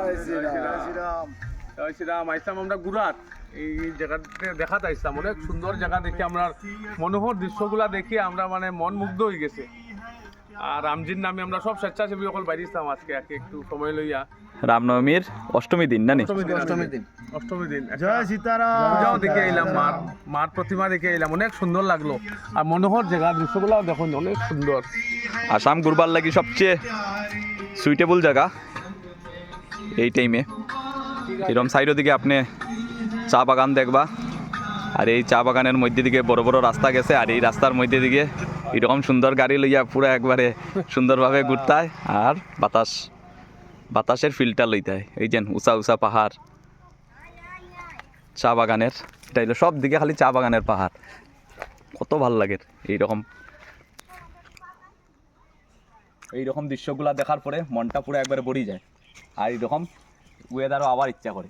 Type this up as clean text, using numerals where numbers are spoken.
জয় শ্রীরাম। আইসাম আমরা গুরাত, এই জায়গাতে দেখাতে আইসাম, অনেক সুন্দর জায়গা দেখে আমরা মনোহর দৃশ্যগুলা দেখি আমরা মানে মন মুগ্ধ হয়ে গেছে। আর রামজির নামে আমরা সব স্বেচ্ছাসেবী সকল বাইরেছিলাম আজকে একটু সময় লইয়া। রামনবমীর অষ্টমী দিন না নি? অষ্টমী দিন জয় সীতারাম পূজাও দেখে এলাম, মার প্রতিমা দেখে এলাম, অনেক সুন্দর লাগলো। আর মনোহর জায়গা দৃশ্যগুলাও দেখুন অনেক সুন্দর। আসাম ঘুরবার লাগি সবচেয়ে সুইটেবল জায়গা এই টাইমে। এরকম সাইডের দিকে আপনি চা বাগান দেখবা, আর এই চা বাগানের মধ্যে দিকে বড় বড় রাস্তা গেছে, আর এই রাস্তার মধ্যে দিকে এরকম সুন্দর গাড়ি লইয়া পুরো একবারে সুন্দরভাবে ঘুরতায়, আর বাতাসের ফিলটা লইতায়। এই যে উঁচা উঁচা পাহাড় চা বাগানের, এটা হলো সব দিকে খালি চা বাগানের পাহাড়, কত ভাল লাগে। এইরকম দৃশ্যগুলা দেখার পরে মনটা পুরো একবারে ভরে যায়, আর এইরকম ওয়েদারও আবার ইচ্ছা করে।